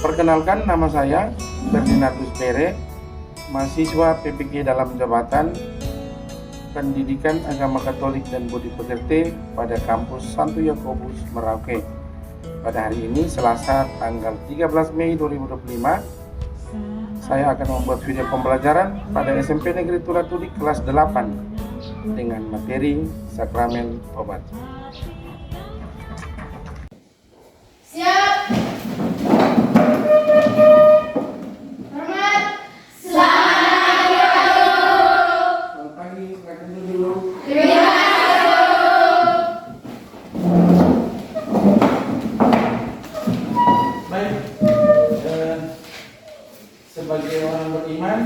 Perkenalkan, nama saya Ferdinandus Pere, mahasiswa PPG dalam Jabatan Pendidikan Agama Katolik dan Budi Pekerti pada kampus Santo Yakobus Merauke. Pada hari ini, Selasa tanggal 13 Mei 2025, saya akan membuat video pembelajaran pada SMP Negeri Turatudi kelas 8 dengan materi Sakramen Tobat. Sebagai orang beriman,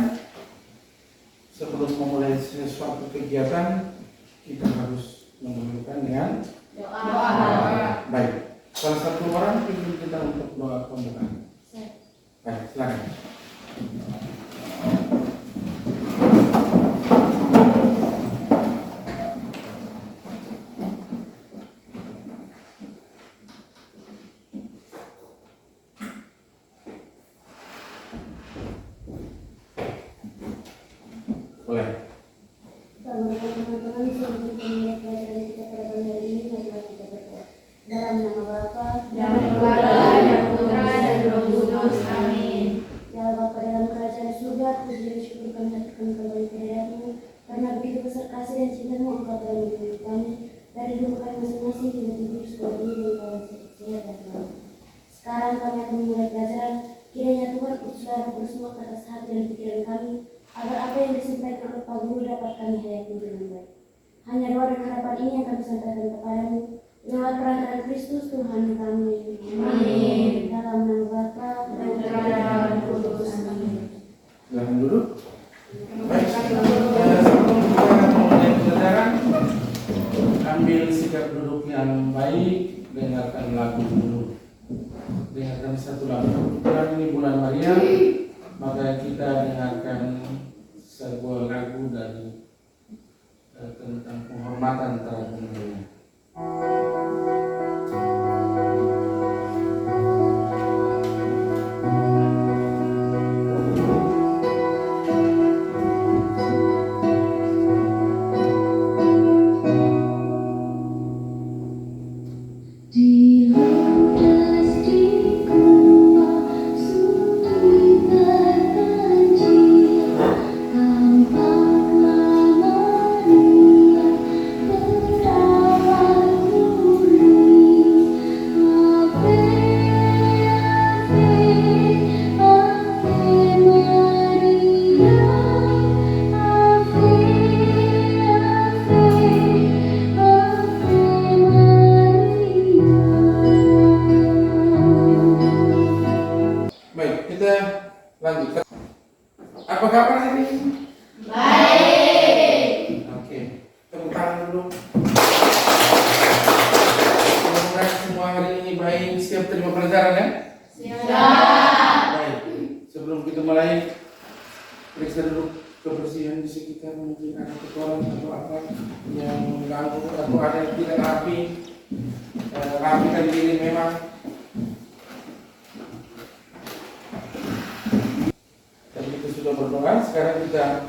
sebelum memulai sesuatu kegiatan, kita harus memulakan dengan doa. Baik, salah satu orang ingin kita untuk doa pembukaan. Baik, silakan. Boleh. Teman-teman, sebelum kita pelajaran kita pada pagi hari ini, marilah kita berdoa. Dalam nama Bapa, dan Putra, dan Putra, dan Roh Kudus. Amin. Ya Bapa dalam kerajaan surga, puji dan syukur kami haturkan kembali kehadirat-Mu, karena begitu besar kasih dan cinta-Mu Engkau telah mendidik kami dari dulu kami masing-masing hingga tidur sekolah ini dan kawan sehat dan selamat. Sekarang kami akan memulai pelajaran. Kiranya Tuhan utuslah Roh Kudus-Mu atas hati dan pikiran kami, agar apa yang disampaikan oleh Pak Guru dapat kami hayati dengan baik. Hanya doa dan harapan ini yang kami sampaikan kepadamu lewat perantara Kristus Tuhan kami. Amin. Dalam nama Bapa dan Putra dan Roh Kudus. Amin. Silakan duduk. Baik, sebelum kita memulai pelajaran, ambil sikap duduk yang baik, dengarkan lagu dulu. Dengarkan satu lagu. Bulan ini bulan Maria, maka kita dengarkan sebuah lagu dari tentang penghormatan terhadap Maria. Lanjut. Apa kabar hari ini? Baik. Oke, tepuk tangan dulu. Semoga semua hari ini baik, siap terima pelajaran ya? Siap. Baik. Sebelum kita mulai, periksa dulu kebersihan di sekitar, mungkin ada kotoran atau apa yang mengganggu atau ada yang tidak rapi. Rapikan diri memang. Sudah berdoa, sekarang kita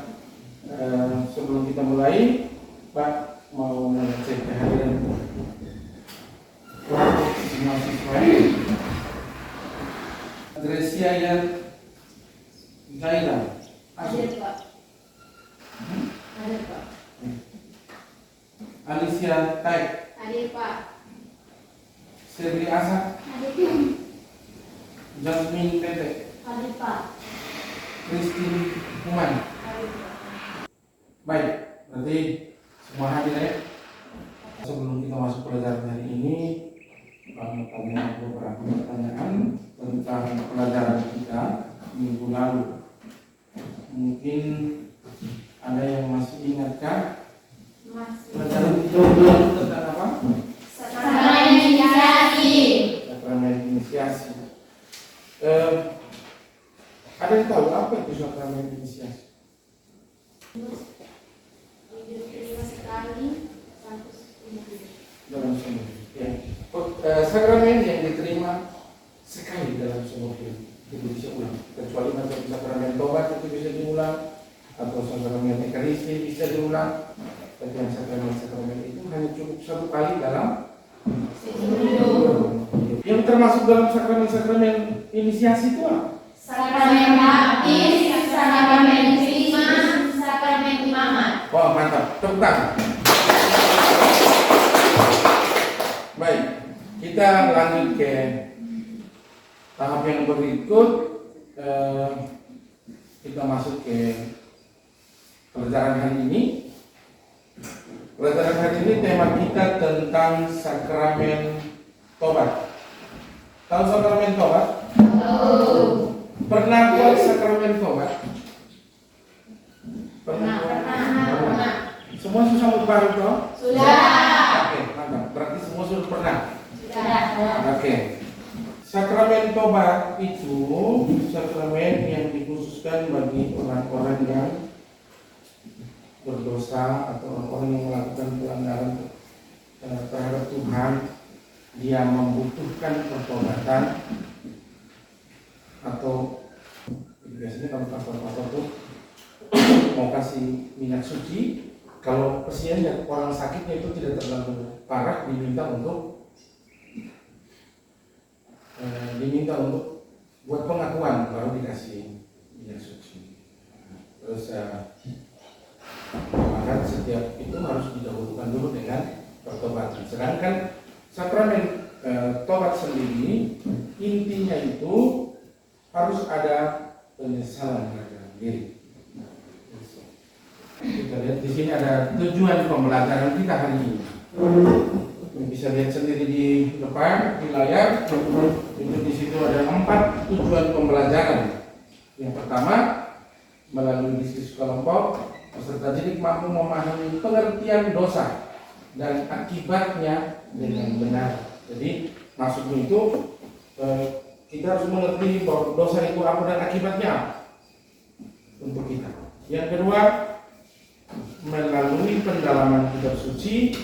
sebelum kita mulai, Pak mau mengecek kehadiran semua siswa. Gresia yang Zaira. Hadir Pak. Hadir Pak. Alicia Taik. Hadir Pak. Serli Asa. Hadir. Jasmine Tete. Hadir Pak. Christine Human. Baik, berarti semua hadir ya. Sebelum kita masuk pelajaran hari ini, kami tanya beberapa pertanyaan tentang pelajaran kita minggu lalu. Mungkin ada yang masih ingatkah? Pelajaran kita lalu tentang apa? Sakramen inisiasi. Sakramen inisiasi. Ada yang tahu apa itu sakramen inisiasi? Diterima sekali dalam seumur hidup. Ya. Sakramen yang diterima sekali dalam seumur hidup. hanya cukup satu kali dalam yang termasuk dalam sakramen inisiasi itu apa? Sakramen baptis, sakramen krisma, sakramen imamat. Wah, mantap. Tepuk tangan. Baik, kita lanjut ke tahap yang berikut. Kita masuk ke pelajaran hari ini. Pelajaran hari ini tema kita tentang sakramen tobat. Tahu sakramen tobat? Tahu. Pernah buat sakramen tobat? Pernah. Semua susah baru toh? Sudah. Oke, mantap. Berarti semua sudah pernah. Sudah. Oke. Sakramen tobat itu sakramen yang dikhususkan bagi orang-orang yang berdosa atau orang-orang yang melakukan pelanggaran terhadap Tuhan. Dia membutuhkan pertobatan, atau biasanya kalau pastor-pastor tuh mau kasih minyak suci, kalau kesiannya orang sakitnya itu tidak terlalu parah, diminta untuk buat pengakuan baru dikasih minyak suci. Terus maka setiap itu harus didahulukan dulu dengan pertobatan. Sedangkan sakramen tobat sendiri intinya itu harus ada penyesalan dalam diri. Kita lihat di sini ada tujuan pembelajaran kita hari ini. Bisa lihat sendiri di depan di layar. Itu di situ ada 4 tujuan pembelajaran. Yang pertama, melalui diskusi kelompok, peserta didik mampu memahami pengertian dosa dan akibatnya dengan benar. Jadi maksudnya itu kita harus mengerti bahwa dosa itu apa dan akibatnya apa untuk kita. Yang kedua, melalui pendalaman kitab suci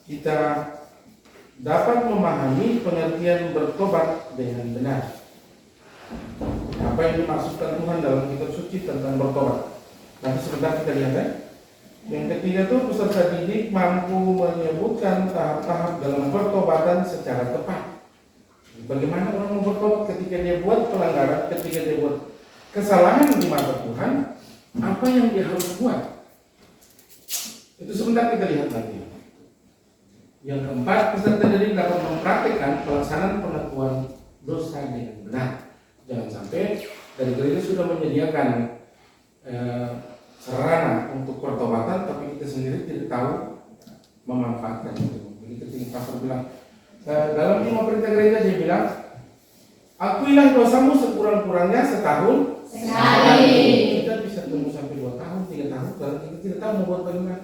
kita dapat memahami pengertian bertobat dengan benar. Apa yang dimaksudkan Tuhan dalam kitab suci tentang bertobat? Nanti sebentar kita lihat ya. Yang ketiga itu peserta didik mampu menyebutkan tahap-tahap dalam pertobatan secara tepat. Bagaimana orang mau bertobat ketika dia buat pelanggaran, ketika dia buat kesalahan di mata Tuhan, apa yang dia harus buat? Itu sebentar kita lihat nanti. Yang keempat, peserta didik dapat mempraktikkan pelaksanaan pengakuan dosa dengan benar. Jangan sampai dari gereja sudah menyediakan sarana untuk pertobatan, tapi kita sendiri tidak tahu memanfaatkan itu. Jadi ketika pastor bilang dalam 5 perintah gereja, dia bilang, akuilah dosamu sekurang-kurangnya setahun sekali. Kita bisa tunggu sampai 2 tahun, 3 tahun, kalau kita tidak tahu mau buat bagaimana.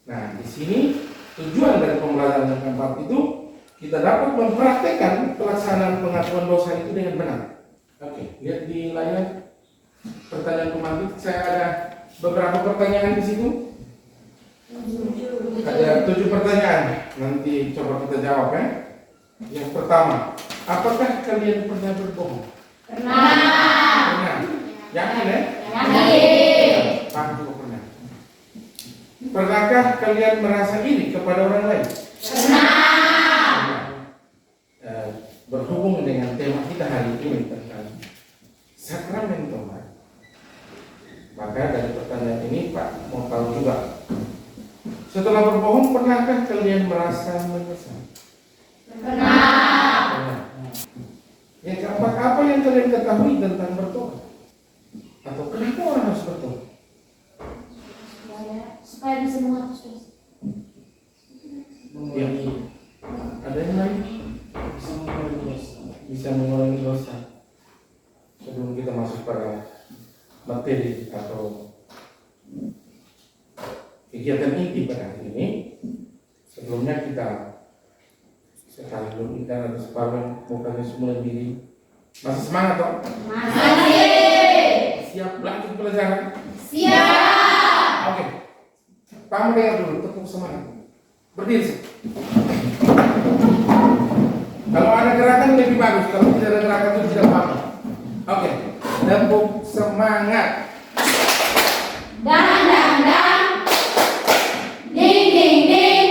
Nah, di sini tujuan dari pembelajaran yang keempat itu kita dapat mempraktekkan pelaksanaan pengakuan dosa itu dengan benar. Oke, lihat di layar pertanyaan pemantau. Saya ada beberapa pertanyaan di situ. Ada 7 pertanyaan. Nanti coba kita jawab ya. Yang pertama, apakah kalian pernah berbohong? Pernah. Yakin ya? Yakin. Pak juga pernah. Pernahkah kalian merasa iri kepada orang lain? Pernah. Berhubung dengan tema kita hari ini tentang sakramen tobat, maka dari pertanyaan ini Pak mau tahu juga, setelah berbohong pernahkah kalian merasa menyesal? Pernah. Yang keempat, apa yang kalian ketahui tentang bertobat? Atau kenapa orang harus bertobat? Supaya bisa menghapus dosa. Ya. Ada yang lain? Bisa mengurangi dosa. Sebelum kita masuk pada materi atau kegiatan inti pada hari ini, sebelumnya kita sekali dulu kita harus separuh mukanya semula diri. Masih semangat toh? Masih. Siap lanjut pelajaran? Siap. Oke. Kamu dengar dulu, tepuk semangat. Berdiri. Kalau ada gerakan lebih bagus, kalau tidak ada gerakan itu tidak apa-apa. Oke, tepuk semangat. Dang dang dang. Ding ding ding.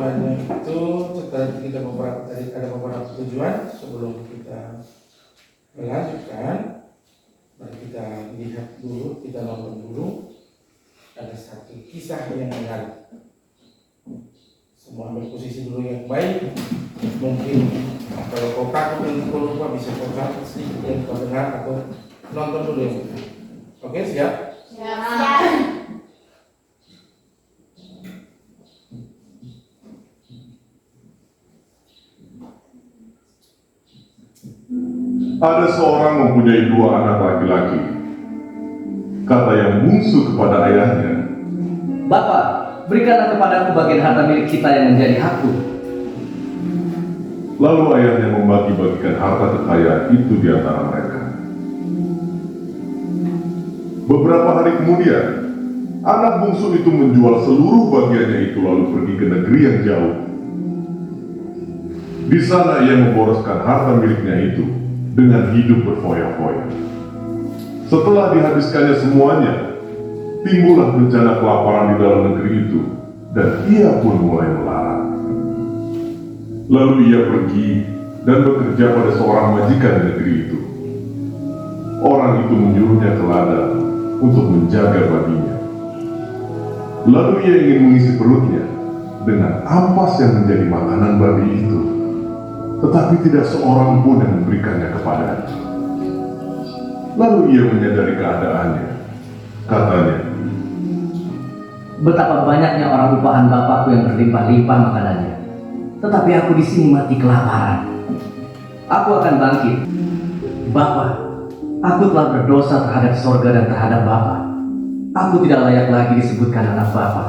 tujuannya itu setelah kita ada beberapa tujuan sebelum kita melanjutkan. Mari kita lihat dulu, kita nonton dulu. Ada satu kisah yang menarik. Semua ambil posisi dulu yang baik. Mungkin kalau kau takut dan kau lupa bisa kau catat sedikit yang kau dengar atau nonton dulu yang benar. Oke, siap? Siap. Ada seorang mempunyai 2 anak laki-laki. Kata yang bungsu kepada ayahnya, "Bapak, berikanlah kepadaku bagian harta milik kita yang menjadi hakku." Lalu ayahnya membagi-bagikan harta kekayaan itu di antara mereka. Beberapa hari kemudian, anak bungsu itu menjual seluruh bagiannya itu lalu pergi ke negeri yang jauh. Di sana ia memboroskan harta miliknya itu dengan hidup berfoya-foya. Setelah dihabiskannya semuanya, timbullah bencana kelaparan di dalam negeri itu, dan ia pun mulai melarat. Lalu ia pergi dan bekerja pada seorang majikan di negeri itu. Orang itu menyuruhnya ke ladang untuk menjaga babinya. Lalu ia ingin mengisi perutnya dengan ampas yang menjadi makanan babi itu, tetapi tidak seorang pun yang memberikannya kepadanya. Lalu ia menyadari keadaannya. Katanya, "Betapa banyaknya orang upahan bapakku yang berlimpah-limpah makanannya, tetapi aku di sini mati kelaparan. Aku akan bangkit. Bapak, aku telah berdosa terhadap sorga dan terhadap Bapak. Aku tidak layak lagi disebutkan anak Bapak."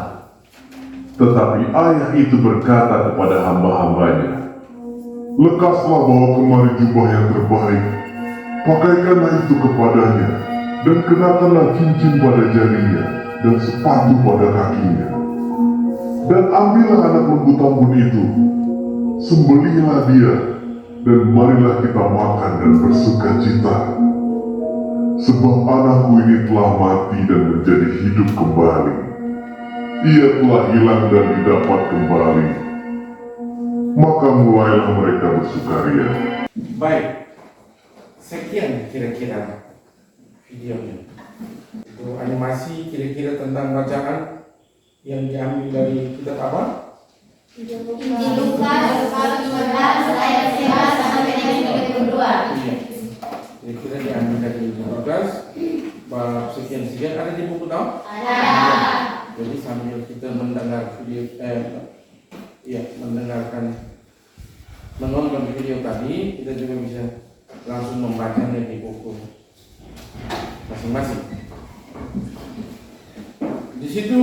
tetapi ayah itu berkata kepada hamba-hambanya, "Lekaslah bawa kemari jubah yang terbaik, pakaikanlah itu kepadanya, dan kenakanlah cincin pada jarinya, dan sepatu pada kakinya. Dan ambillah anak lembu tambun itu, sembelihlah dia, dan marilah kita makan dan bersuka cita. Sebab anakku ini telah mati dan menjadi hidup kembali. Ia telah hilang dan didapat kembali." Maka mulailah mereka bersukaria. Baik, sekian kira-kira videonya. Itu animasi kira-kira tentang bacaan yang diambil dari kitab apa? Injil Lukas pasal 15 ayat 11 sampai dengan 32. Iya. Kira-kira diambil dari Injil Lukas bab sekian-sekian, ada di buku tahu? Ada. Jadi sambil kita mendengar video, menonton video tadi, kita juga bisa langsung membacanya di buku masing-masing. Di situ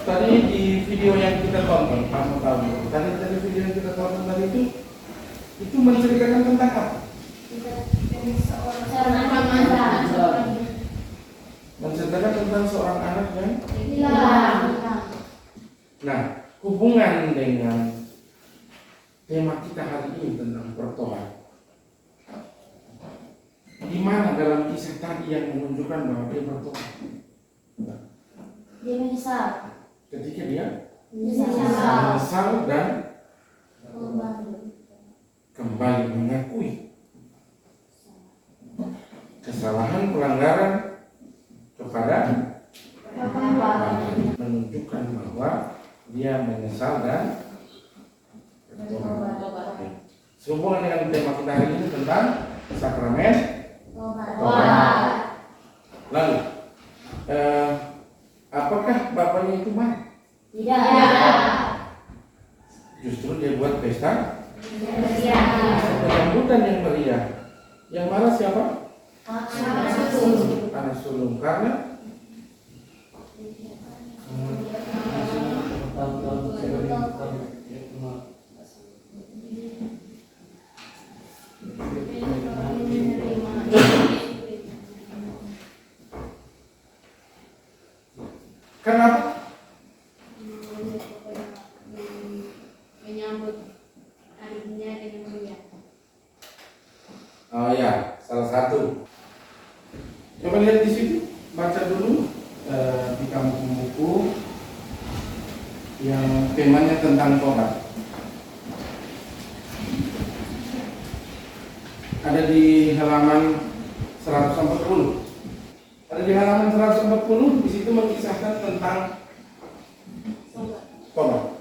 tadi di video yang kita tonton, kamu tahu? Tadi video yang kita tonton tadi itu menceritakan tentang apa? Menceritakan tentang seorang anak yang Hilang. Nah, hubungan dengan tema kita hari ini tentang pertolongan. Di mana dalam kisah tadi yang menunjukkan bahwa dia bertobat? Dia menyesal. Ketika dia Menyesal. menyesal dan kembali mengakui kesalahan pelanggaran kepada menunjukkan bahwa dia menyesal dan bertobat. Sehubungan dengan tema kita hari ini tentang sakramen tobat. Lalu, apakah bapaknya itu marah? Tidak. Justru dia buat pesta Tidak. penyambutan yang meriah. Yang marah siapa? Maksud. Anak sulung. Karena kenapa? Menyambut adiknya dengan meriah. Oh ya, salah satu. Coba lihat di situ, baca dulu di kampung buku yang temanya yang tentang tobat. Ada di halaman 140. Ada di halaman 140, di situ mengisahkan tentang tobat.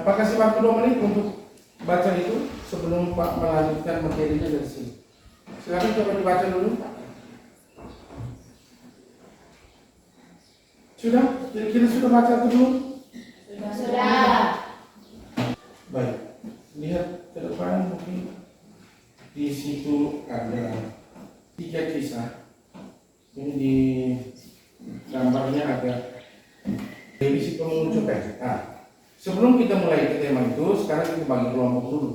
Pak kasih waktu 2 menit untuk baca itu sebelum Pak melanjutkan materinya dari sini. Silakan coba dibaca dulu. Sudah? Kira-kira sudah baca itu belum? Sudah. Baik. Lihat ke depan mungkin di situ ada 3 kisah. Ini di gambarnya ada revisi pengunjuk ya. Nah, sebelum kita mulai ke tema itu, sekarang kita bagi kelompok dulu.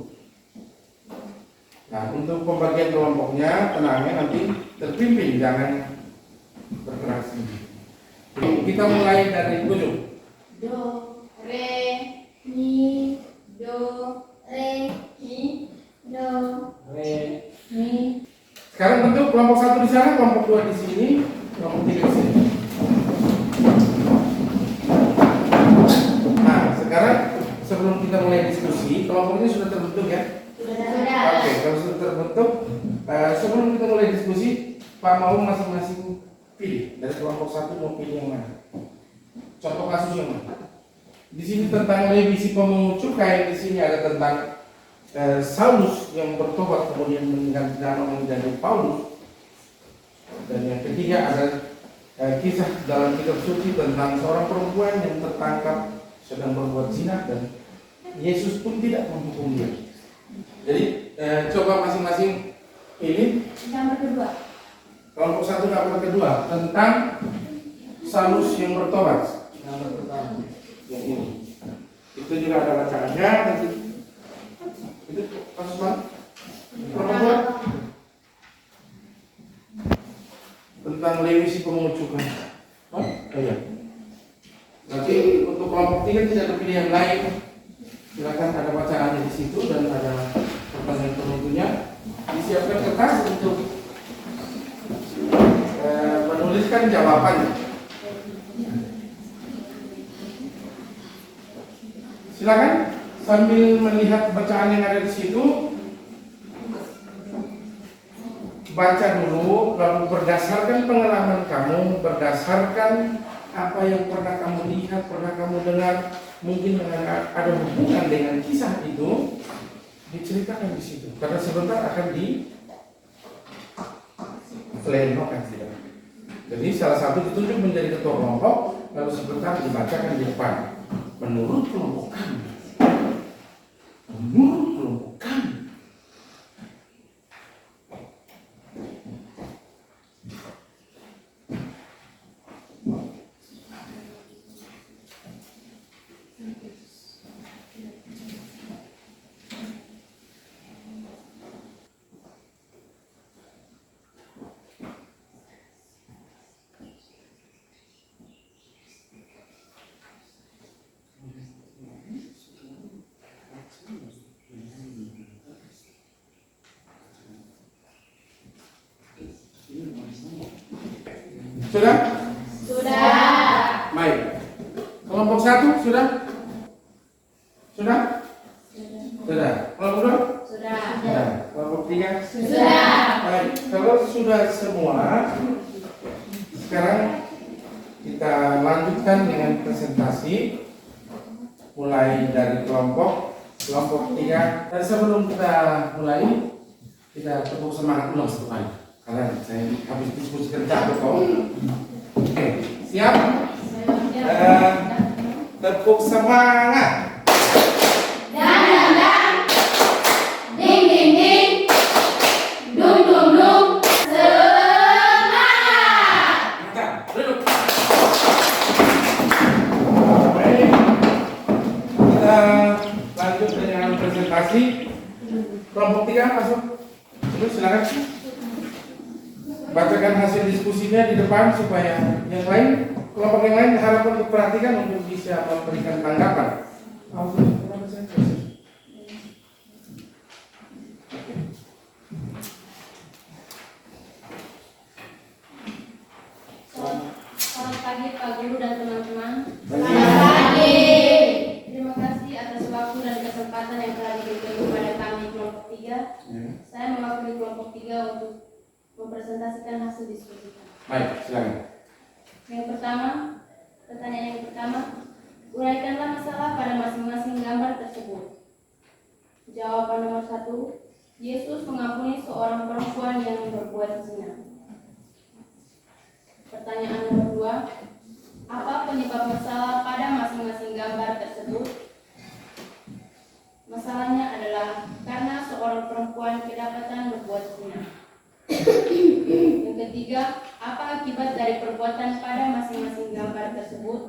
Nah, untuk pembagian kelompoknya, tenangnya nanti terpimpin, jangan bergerak sendiri. Kita mulai dari ujung. Do, re, mi, do, re, mi, do, Re. mi. Sekarang bentuk kelompok 1 di sana, kelompok 2 di sini, kelompok 3 di sini. Nah, sekarang sebelum kita mulai diskusi, kelompok ini sudah terbentuk ya? Sudah. Oke, kalau sudah terbentuk, sebelum kita mulai diskusi, Pak mau masing-masing pilih dari kelompok 1 mau pilih yang mana? Contoh kasus yang mana? Di sini tentang revisi pemungucup, kayak di sini ada tentang Saulus yang bertobat kemudian mengganti nama menjadi Paulus. Dan yang ketiga ada kisah dalam kitab suci tentang seorang perempuan yang tertangkap sedang berbuat zina dan Yesus pun tidak menghukum dia. Jadi coba masing-masing ini Gambar kedua. kelompok 1 gambar kedua tentang Saulus yang bertobat. Gambar pertama yang ini. Itu juga ada bacaannya nanti. Itu kasus mana? Kelompok 2 tentang revisi pemungucupan. Oh iya. Nanti untuk kelompok 3 tidak ada pilihan lain. Silakan ada bacaannya di situ dan ada pertanyaan penentunya. Disiapkan kertas untuk menuliskan jawabannya. Silakan sambil melihat bacaan yang ada di situ, baca dulu, lalu berdasarkan pengalaman kamu, berdasarkan apa yang pernah kamu lihat, pernah kamu dengar, mungkin ada hubungan dengan kisah itu, diceritakan di situ. Karena sebentar akan plenokan tidak. Jadi salah satu ditunjuk menjadi ketua kelompok, lalu sebentar dibacakan di depan. Menurut kelompok kami. Menurut kelompok kami. Sudah? Sudah. Baik. Kelompok 1 sudah? Sudah? Sudah. Kelompok 2? Sudah. Sudah. Kelompok 3? Sudah. Baik. Kalau sudah semua, sekarang kita lanjutkan dengan presentasi. Mulai dari kelompok 3. Dan sebelum kita mulai, kita tepuk semangat ulang satu kali. Karena saya habis diskusi kerja kok. Oke, siap? Tepuk semangat. Dan dan dan. Ding ding ding. Dung dung dung. Semangat. Mantap, duduk. Baik. Kita lanjut dengan presentasi. Kelompok 3 masuk. Terus silakan. Bacakan hasil diskusinya di depan supaya yang lain, kelompok yang lain diharapkan untuk perhatikan untuk bisa memberikan tanggapan. Selamat pagi Pak Guru dan teman-teman. Ya. Saya mewakili kelompok 3 untuk mempresentasikan hasil diskusi. Baik, silakan. Yang pertama, pertanyaan yang pertama, uraikanlah masalah pada masing-masing gambar tersebut. Jawaban nomor 1, Yesus mengampuni seorang perempuan yang berbuat zina. Pertanyaan nomor 2, apa penyebab masalah pada masing-masing gambar tersebut? Masalahnya adalah karena seorang perempuan kedapatan berbuat zina. Yang ketiga, apa akibat dari perbuatan pada masing-masing gambar tersebut?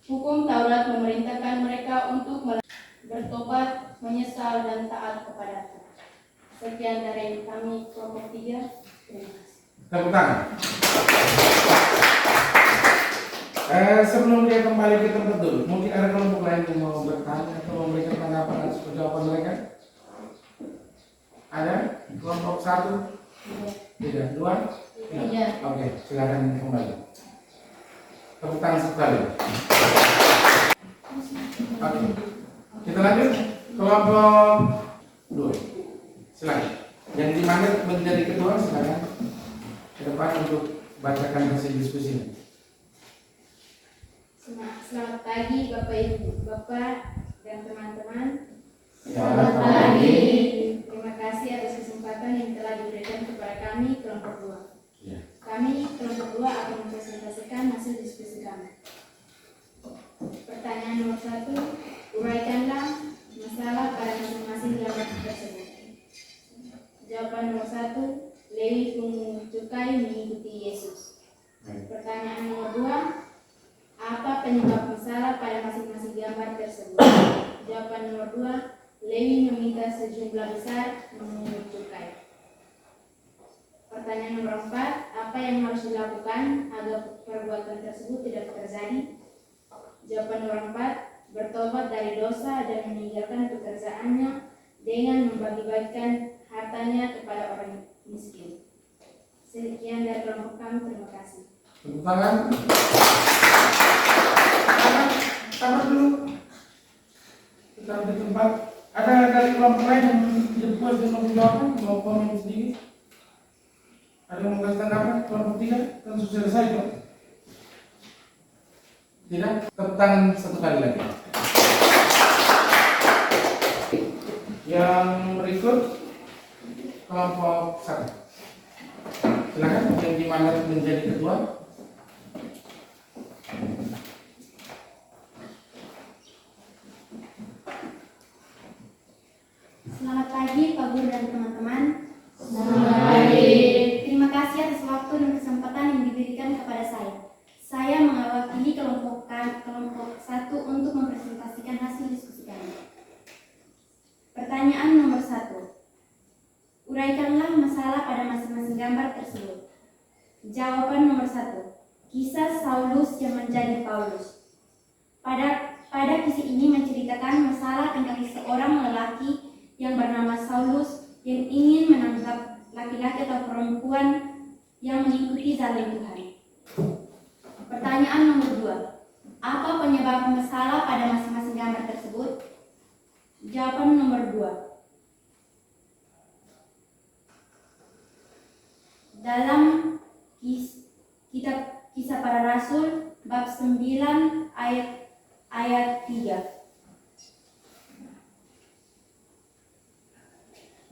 Hukum Taurat memerintahkan mereka untuk bertobat, menyesal, dan taat kepada Tuhan. Sekian dari kami kelompok 3. Terima kasih. Tepuk tangan. Sebelum dia kembali ke tempat duduk, mungkin ada kelompok lain yang mau bertanya atau memberikan tanggapan atas jawaban mereka? Ada? Kelompok 1? Tidak? 2? Tidak. Oke, silakan kembali. Tepuk tangan sekali. Oke, kita lanjut. Kelompok 2, silakan. Yang dimana menjadi kedua, silakan ke depan untuk bacakan hasil diskusi. Selamat pagi Bapak Ibu, Bapak dan teman-teman. Selamat pagi. Terima kasih atas kesempatan yang telah diberikan kepada kami kelompok 2. Ya. Kami kelompok 2 akan mempresentasikan hasil diskusi kami. Pertanyaan nomor 1, uraikanlah masalah pada masing-masing gambar tersebut. Jawaban nomor 1, Lewi pungut cukai mengikuti Yesus. Pertanyaan nomor 2, apa penyebab masalah pada masing-masing gambar tersebut? Jawaban nomor 2, Lewi meminta sejumlah besar memungut cukai. Pertanyaan nomor 4, apa yang harus dilakukan agar perbuatan tersebut tidak terjadi? Jawaban nomor 4, bertobat dari dosa dan meninggalkan pekerjaannya dengan membagi-bagikan hartanya kepada orang miskin. Sekian dari kelompok kami, terima kasih. Tepuk tangan. Sabar dulu. Kita di tempat. Ada dari kelompok lain yang tidak puas dengan jawaban, mau komen sedikit? Ada yang mau kasih tanggapan? Kelompok 3 kan sudah selesai kok. Tidak? Tepuk tangan satu kali lagi. Yang berikut kelompok 1. Silakan yang dimana menjadi ketua. Selamat pagi Pak Guru dan teman-teman. Selamat pagi. Terima kasih atas waktu dan kesempatan yang diberikan kepada saya. Saya mewakili kelompok 1 untuk mempresentasikan hasil diskusi kami. Pertanyaan nomor 1. Uraikanlah masalah pada masing-masing gambar tersebut. Jawaban nomor 1. Kisah Saulus yang menjadi Paulus. Pada kisah ini menceritakan masalah tentang seorang lelaki yang bernama Saulus yang ingin menangkap laki-laki atau perempuan yang mengikuti jalan Tuhan. Pertanyaan nomor 2. Apa penyebab masalah pada masing-masing gambar tersebut? Jawaban nomor 2. Dalam kitab Kisah Para Rasul bab 9 ayat 3.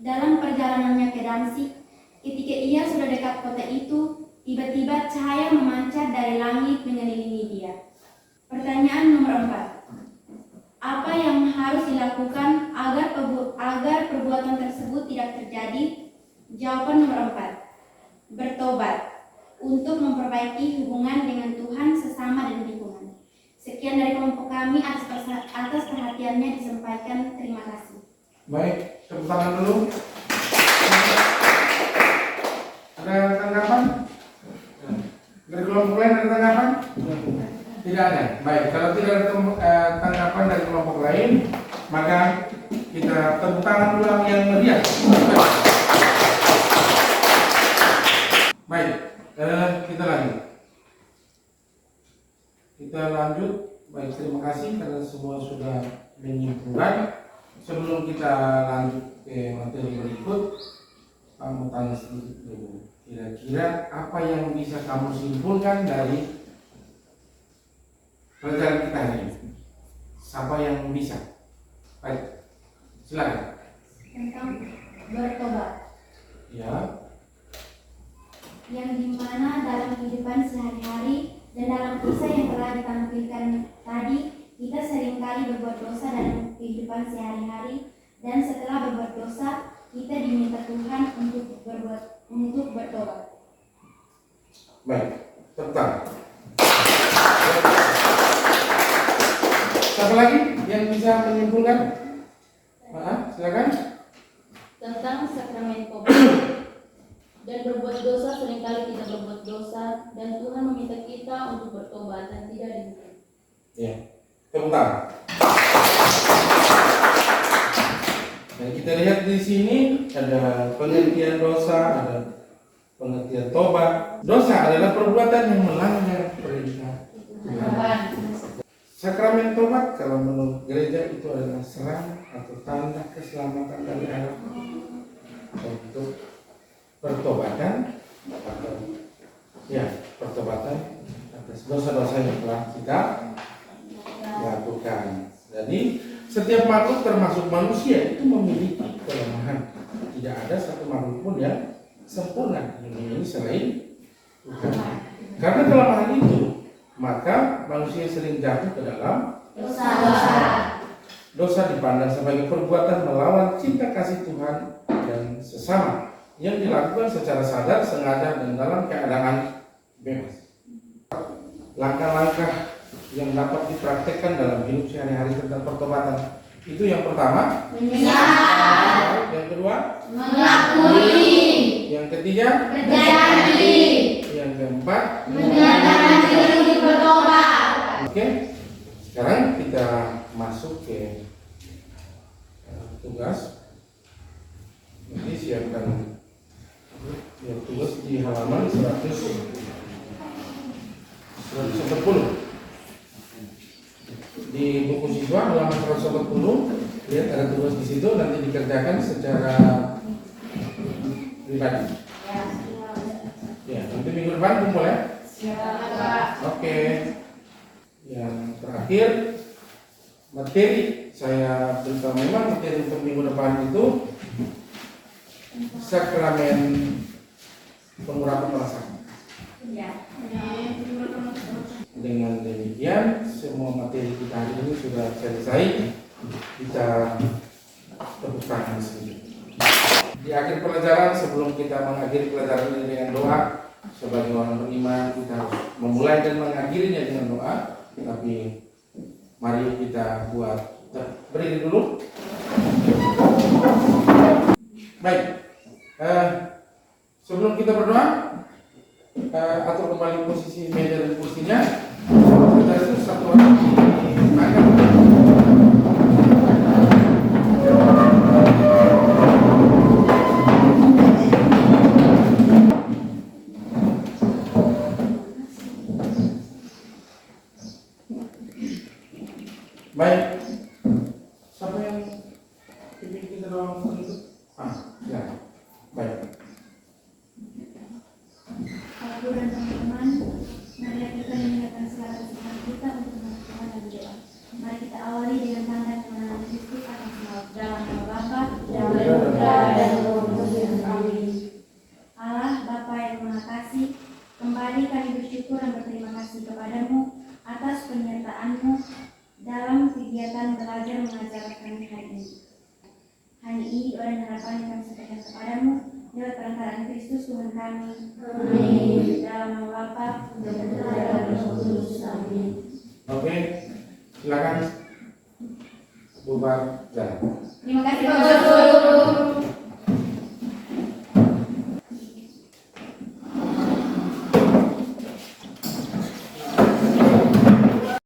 Dalam perjalanannya ke Damsyik, ketika ia sudah dekat kota itu, tiba-tiba cahaya memancar dari langit mengelilingi dia. Pertanyaan nomor 4. Apa yang harus dilakukan agar perbuatan tersebut tidak terjadi? Jawaban nomor 4. Bertobat untuk memperbaiki hubungan dengan Tuhan, sesama, dan lingkungan. Sekian dari kelompok kami, atas perhatiannya disampaikan. Terima kasih. Baik, tepuk tangan dulu. Ada tanggapan? Dari kelompok lain ada tanggapan? Tidak ada. Baik, kalau tidak ada tanggapan dari kelompok lain, maka kita tepuk tangan ulang yang meriah. Baik, kita lanjut. Baik, terima kasih karena semua sudah menyimpulkan. sebelum kita lanjut ke materi berikut, kamu tanya sedikit dulu. Kira-kira apa yang bisa kamu simpulkan dari pelajaran kita hari ini? Siapa yang bisa? Baik, silakan. Tentang bertobat, Ya, yang dimana dalam kehidupan sehari-hari dan dalam kisah yang telah ditampilkan tadi, kita seringkali berbuat dosa dalam kehidupan sehari-hari, dan setelah berbuat dosa, kita diminta Tuhan untuk bertobat. baik, tentang. Siapa lagi yang bisa menyimpulkan? Silakan. Tentang sakramen tobat dan berbuat dosa, seringkali kita berbuat dosa dan Tuhan meminta kita untuk bertobat dan tidak demikian. Ya, tentang. Dan kita lihat di sini ada pengertian dosa, ada pengertian tobat. Dosa adalah perbuatan yang melanggar perintah Tuhan. Sakramen tobat kalau menurut gereja itu adalah serang atau tanda keselamatan dari Allah untuk pertobatan atau pertobatan atas dosa-dosa yang telah kita lakukan. Jadi setiap makhluk termasuk manusia itu memiliki kelemahan. Tidak ada satu makhluk pun yang sempurna ini selain Tuhan. Karena kelemahan itu, maka manusia sering jatuh ke dalam Dosa. dosa dipandang sebagai perbuatan melawan cinta kasih Tuhan dan sesama yang dilakukan secara sadar, sengaja, dan dalam keadaan bebas. Langkah-langkah yang dapat dipraktekkan dalam hidup sehari-hari tentang pertobatan itu yang pertama, Menyerah, yang kedua, mengakui, yang ketiga, berjanji, yang keempat. menyatakan diri bertobat. Oke, sekarang kita masuk ke tugas. Nanti siapkan tugas di halaman 140. Di buku siswa halaman 140, lihat ada tugas di situ, nanti dikerjakan secara pribadi. Ya, nanti minggu depan kumpul ya. Oke. Yang terakhir, materi saya beritahu, memang materi untuk minggu depan itu sakramen pengurapan perasaan. Dengan demikian, semua materi kita hari ini sudah selesai. Kita tepuk tangan sendiri. Di akhir pelajaran, sebelum kita mengakhiri pelajaran ini dengan doa, sebagai orang beriman kita harus memulai dan mengakhirinya dengan doa. Tapi mari kita buat berdiri dulu. Baik. Sebelum kita berdoa, atur kembali posisi meja dan kursinya. Kita itu satu orang di belakang. Baik. Siapa yang pimpin kita dalam itu? Ya. Baik. Bapak dan teman-teman, mari kita mengingatkan segala kesalahan kita untuk Tuhan dan doa. Mari kita awali dengan tanda kemenangan Kristus atas maut. Dalam nama Bapa dan Putra dan Roh Kudus. Amin. Allah Bapa yang Maha Kasih, kembali kami bersyukur dan berterima kasih kepadamu atas penyertaan-Mu dalam kegiatan belajar mengajar kami hari ini. Hanya ini doa dan harapan yang kami sampaikan kepadamu lewat perantaraan Kristus Tuhan kami. Amin. Dalam nama Bapa dan Putra dan Roh Kudus. Amin. Oke, silakan bubar jalan. Terima kasih Bapak Guru.